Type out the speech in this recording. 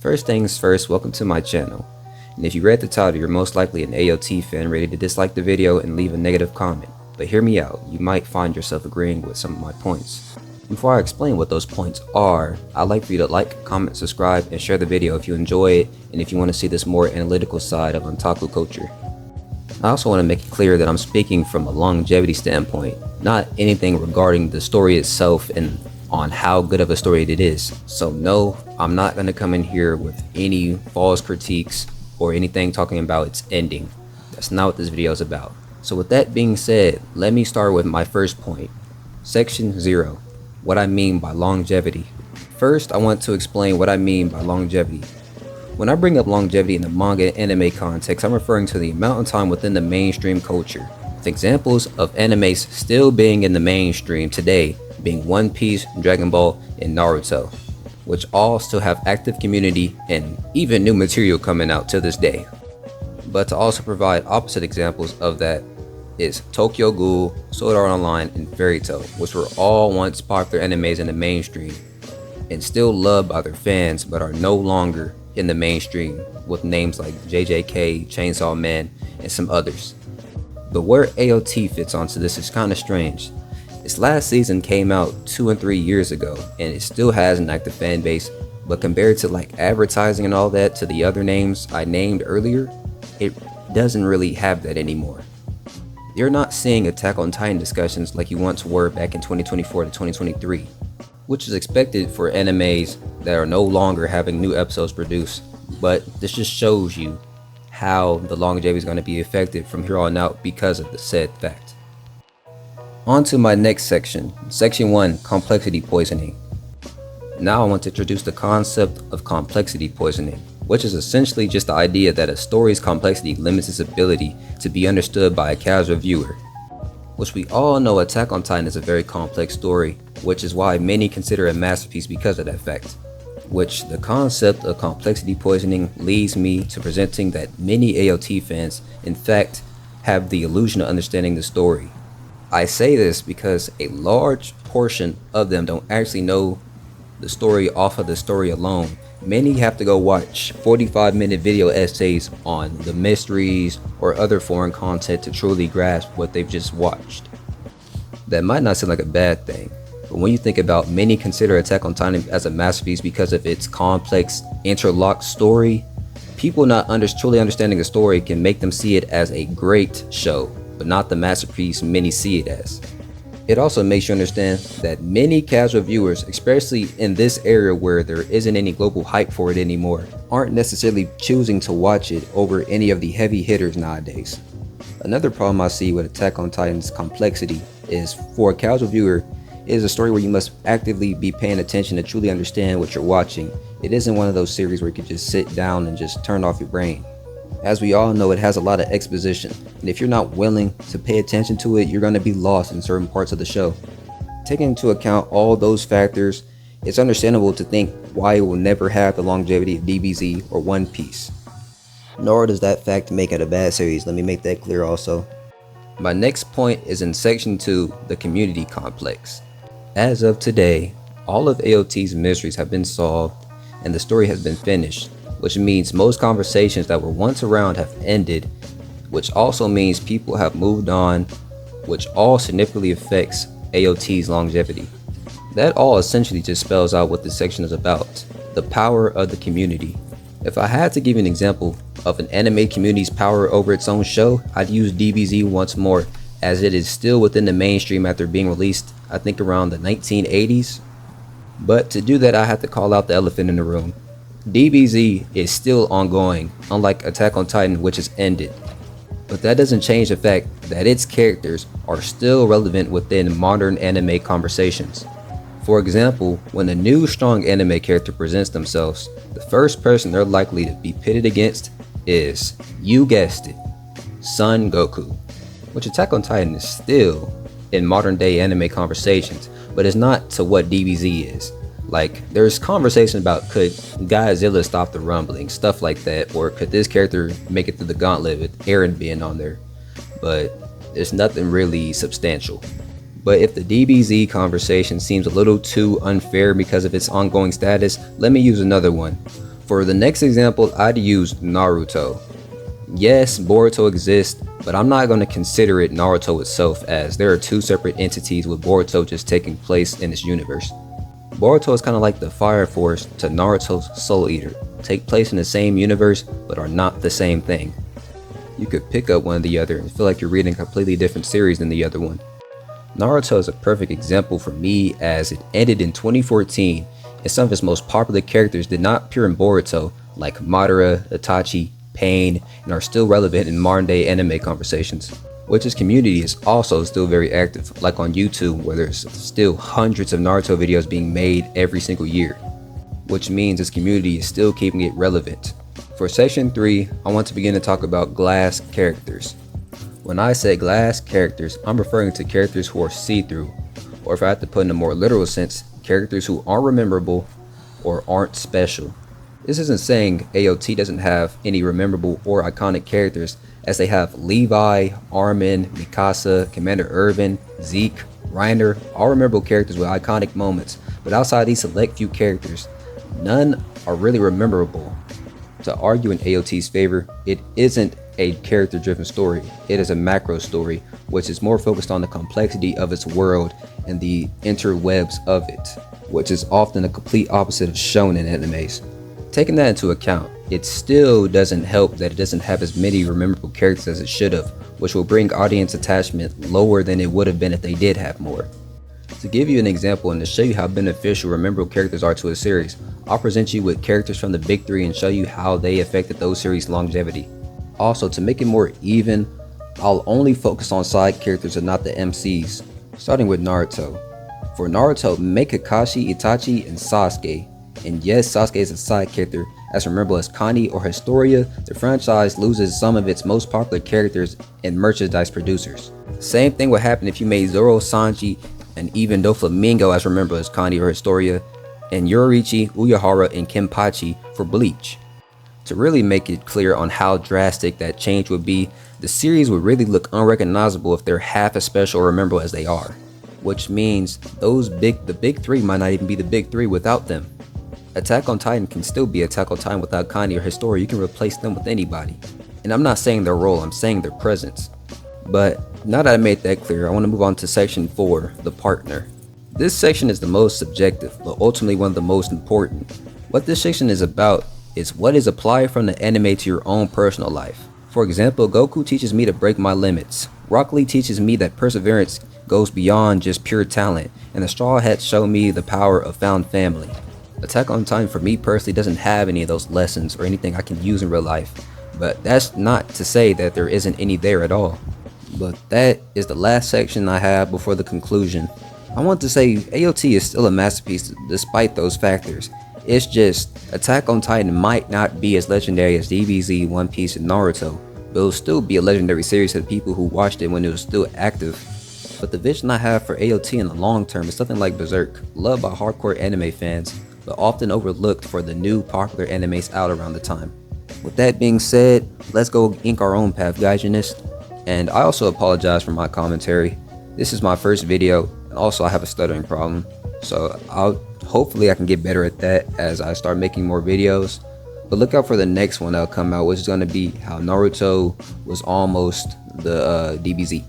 First things first, welcome to my channel. And if you read the title, you're most likely an AOT fan ready to dislike the video and leave a negative comment. But hear me out, you might find yourself agreeing with some of my points. Before I explain what those points are, I'd like for you to like, comment, subscribe, and share the video if you enjoy it and if you want to see this more analytical side of otaku culture. I also want to make it clear that I'm speaking from a longevity standpoint, not anything regarding the story itself and on how good of a story it is. So no, I'm not going to come in here with any false critiques or anything talking about its ending. That's not what this video is about. So with that being said, let me start with my first point. Section 0. What I mean by longevity. First, I want to explain what I mean by longevity. When I bring up longevity in the manga and anime context, I'm referring to the amount of time within the mainstream culture, with examples of animes still being in the mainstream today being One Piece, Dragon Ball, and Naruto, which all still have active community and even new material coming out to this day. But to also provide opposite examples of that is Tokyo Ghoul, Sword Art Online, and Fairy Tail, which were all once popular animes in the mainstream and still loved by their fans but are no longer in the mainstream, with names like JJK, Chainsaw Man, and some others. But where AOT fits onto this is kind of strange. Its last season came out 2 and 3 years ago and it still has an active fan base, but compared to like advertising and all that to the other names I named earlier, it doesn't really have that anymore. You're not seeing Attack on Titan discussions like you once were back in 2024 to 2023, which is expected for animes that are no longer having new episodes produced, but this just shows you how the longevity is going to be affected from here on out because of the said fact. On to my next section, Section 1, Complexity Poisoning. Now I want to introduce the concept of complexity poisoning, which is essentially just the idea that a story's complexity limits its ability to be understood by a casual viewer. Which we all know Attack on Titan is a very complex story, which is why many consider it a masterpiece because of that fact. Which the concept of complexity poisoning leads me to presenting that many AOT fans in fact have the illusion of understanding the story. I say this because a large portion of them don't actually know the story off of the story alone. Many have to go watch 45-minute video essays on the mysteries or other foreign content to truly grasp what they've just watched. That might not seem like a bad thing, but when you think about many consider Attack on Titan as a masterpiece because of its complex, interlocked story, people not truly understanding the story can make them see it as a great show, but not the masterpiece many see it as. It also makes you understand that many casual viewers, especially in this area where there isn't any global hype for it anymore, aren't necessarily choosing to watch it over any of the heavy hitters nowadays. Another problem I see with Attack on Titan's complexity is, for a casual viewer, it is a story where you must actively be paying attention to truly understand what you're watching. It isn't one of those series where you can just sit down and just turn off your brain. As we all know, it has a lot of exposition, and if you're not willing to pay attention to it, you're going to be lost in certain parts of the show. Taking into account all those factors, it's understandable to think why it will never have the longevity of DBZ or One Piece. Nor does that fact make it a bad series, let me make that clear also. My next point is in Section 2, the community complex. As of today, all of AOT's mysteries have been solved and the story has been finished, which means most conversations that were once around have ended, which also means people have moved on, which all significantly affects AOT's longevity. That all essentially just spells out what this section is about, the power of the community. If I had to give you an example of an anime community's power over its own show, I'd use DBZ once more, as it is still within the mainstream after being released, I think around the 1980s. But to do that, I have to call out the elephant in the room. DBZ is still ongoing, unlike Attack on Titan, which has ended. But that doesn't change the fact that its characters are still relevant within modern anime conversations. For example, when a new strong anime character presents themselves, the first person they're likely to be pitted against is, you guessed it, Son Goku. Which Attack on Titan is still in modern day anime conversations, but it's not to what DBZ is. Like, there's conversation about could Godzilla stop the rumbling, stuff like that, or could this character make it through the gauntlet with Eren being on there, but there's nothing really substantial. But if the DBZ conversation seems a little too unfair because of its ongoing status, let me use another one. For the next example, I'd use Naruto. Yes, Boruto exists, but I'm not going to consider it Naruto itself, as there are two separate entities with Boruto just taking place in this universe. Boruto is kind of like the Fire Force to Naruto's Soul Eater, take place in the same universe but are not the same thing. You could pick up one or the other and feel like you're reading a completely different series than the other one. Naruto is a perfect example for me, as it ended in 2014 and some of its most popular characters did not appear in Boruto, like Madara, Itachi, Pain, and are still relevant in modern day anime conversations. Which its community is also still very active, like on YouTube, where there's still hundreds of Naruto videos being made every single year, which means its community is still keeping it relevant. For section 3, I want to begin to talk about glass characters. When I say glass characters, I'm referring to characters who are see-through, or if I have to put in a more literal sense, characters who aren't rememberable or aren't special. This isn't saying AOT doesn't have any rememberable or iconic characters, as they have Levi, Armin, Mikasa, Commander Irvin, Zeke, Reiner, all memorable characters with iconic moments, but outside these select few characters, none are really memorable. To argue in AOT's favor, it isn't a character-driven story, it is a macro story, which is more focused on the complexity of its world and the interwebs of it, which is often a complete opposite of shonen animes. Taking that into account, it still doesn't help that it doesn't have as many memorable characters as it should have, which will bring audience attachment lower than it would have been if they did have more. To give you an example and to show you how beneficial memorable characters are to a series, I'll present you with characters from the big three and show you how they affected those series' longevity. Also, to make it more even, I'll only focus on side characters and not the MCs, starting with Naruto. For Naruto, make Kakashi, Itachi, and Sasuke. And yes, Sasuke is a side character, as memorable as Connie or Historia, the franchise loses some of its most popular characters and merchandise producers. Same thing would happen if you made Zoro, Sanji, and even Doflamingo as memorable as Connie or Historia, and Yoruichi, Uyehara, and Kenpachi for Bleach. To really make it clear on how drastic that change would be, the series would really look unrecognizable if they're half as special or memorable as they are. Which means the big three might not even be the big three without them. Attack on Titan can still be Attack on Titan without Connie or Historia. You can replace them with anybody. And I'm not saying their role, I'm saying their presence. But now that I made that clear, I want to move on to section 4, the partner. This section is the most subjective, but ultimately one of the most important. What this section is about is what is applied from the anime to your own personal life. For example, Goku teaches me to break my limits. Rock Lee teaches me that perseverance goes beyond just pure talent, and the Straw Hats show me the power of found family. Attack on Titan for me personally doesn't have any of those lessons or anything I can use in real life, but that's not to say that there isn't any there at all. But that is the last section I have before the conclusion. I want to say AOT is still a masterpiece despite those factors. It's just Attack on Titan might not be as legendary as DBZ, One Piece, and Naruto, but it'll still be a legendary series to the people who watched it when it was still active. But the vision I have for AOT in the long term is something like Berserk, loved by hardcore anime fans, but often overlooked for the new popular animes out around the time. With that being said, let's go ink our own path, Gaijinist. And I also apologize for my commentary. This is my first video, and also I have a stuttering problem, so hopefully I can get better at that as I start making more videos. But look out for the next one that'll come out, which is going to be how Naruto was almost the DBZ.